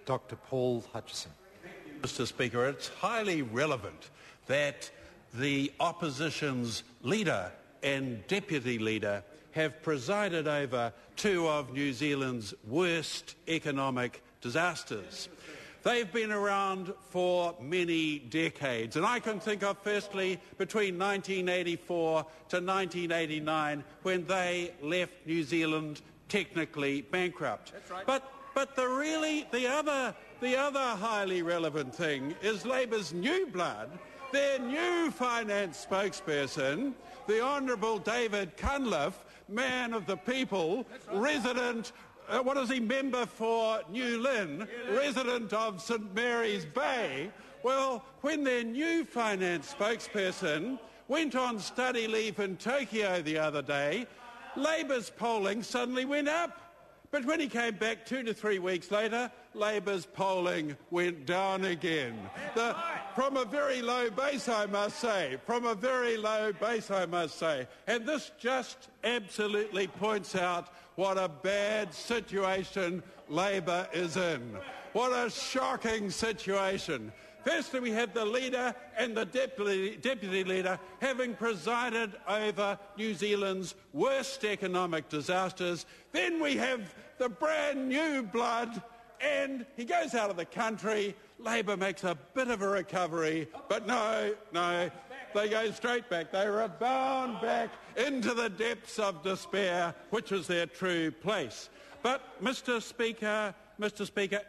Dr. Paul Hutchison. Mr. Speaker, it's highly relevant that the opposition's leader and deputy leader have presided over two of New Zealand's worst economic disasters. They've been around for many decades, and I can think of firstly between 1984 to 1989 when they left New Zealand technically bankrupt. That's right. But the other highly relevant thing is Labour's new blood, their new finance spokesperson, the Honourable David Cunliffe, man of the people, resident, member for New Lynn, resident of St Mary's Bay. Well, when their new finance spokesperson went on study leave in Tokyo the other day, Labour's polling suddenly went up. But when he came back 2 to 3 weeks later, Labour's polling went down again. From a very low base, I must say. And this just absolutely points out what a bad situation Labour is in. What a shocking situation. Firstly, we have the leader and the deputy leader having presided over New Zealand's worst economic disasters. Then we have the brand new blood, and he goes out of the country. Labour makes a bit of a recovery, but no, they go straight back. They rebound back into the depths of despair, which is their true place. But, Mr. Speaker,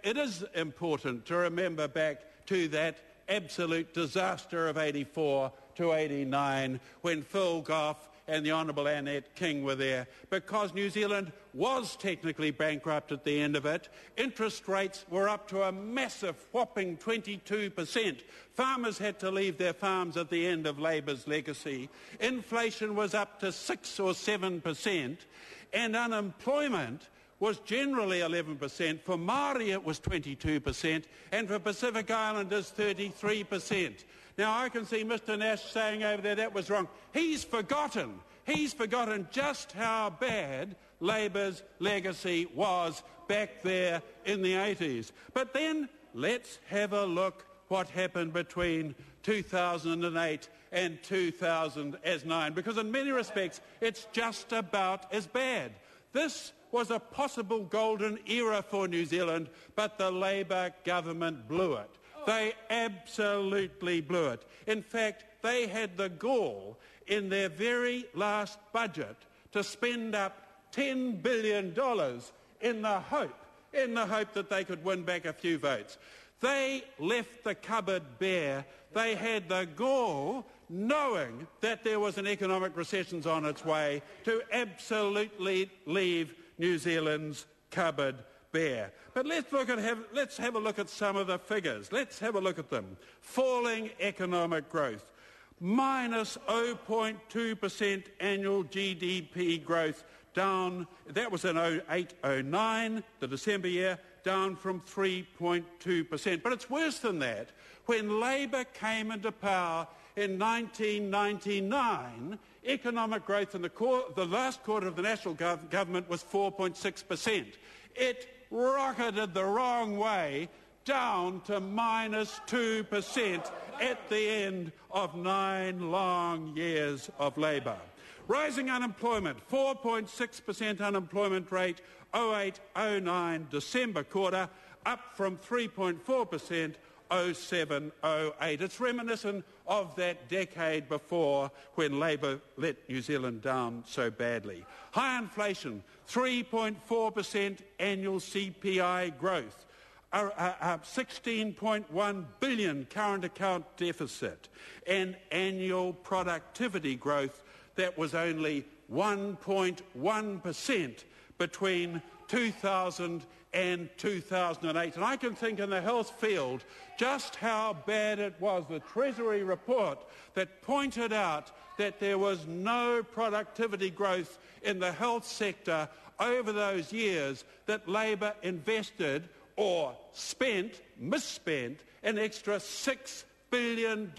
it is important to remember back to that absolute disaster of 84 to 89 when Phil Goff and the Honourable Annette King were there, because New Zealand was technically bankrupt at the end of it. Interest rates were up to a massive whopping 22%. Farmers had to leave their farms at the end of Labour's legacy. Inflation was up to 6 or 7%, and unemployment was generally 11%. For Māori it was 22%, and for Pacific Islanders 33%. Now I can see Mr Nash saying over there that was wrong. He's forgotten just how bad Labour's legacy was back there in the 80s. But then let's have a look what happened between 2008 and 2009, because in many respects it's just about as bad. This was a possible golden era for New Zealand, but the Labour government blew it. They absolutely blew it. In fact, they had the gall in their very last budget to spend up $10 billion in the hope that they could win back a few votes. They left the cupboard bare. They had the gall, knowing that there was an economic recession on its way, to absolutely leave New Zealand's cupboard bare. But let's have a look at some of the figures. Let's have a look at them. Falling economic growth, minus 0.2% annual GDP growth, down. That was in 08-09, the December year, down from 3.2%. But it's worse than that. When Labour came into power in 1999, economic growth in the last quarter of the national government was 4.6%. It rocketed the wrong way, down to minus 2% at the end of 9 long years of Labour. Rising unemployment, 4.6% unemployment rate, 08-09 December quarter, up from 3.4% 07-08. It's reminiscent of that decade before when Labour let New Zealand down so badly. High inflation, 3.4% annual CPI growth, 16.1 billion current account deficit, and annual productivity growth that was only 1.1% between 2000 and 2008. And I can think in the health field just how bad it was. The Treasury report that pointed out that there was no productivity growth in the health sector over those years, that Labour invested or misspent an extra $6 billion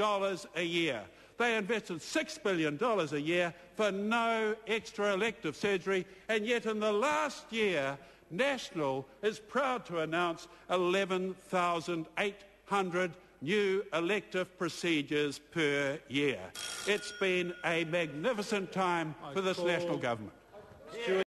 a year. They invested $6 billion a year for no extra elective surgery, and yet in the last year, National is proud to announce 11,800 new elective procedures per year. It's been a magnificent time for this national government.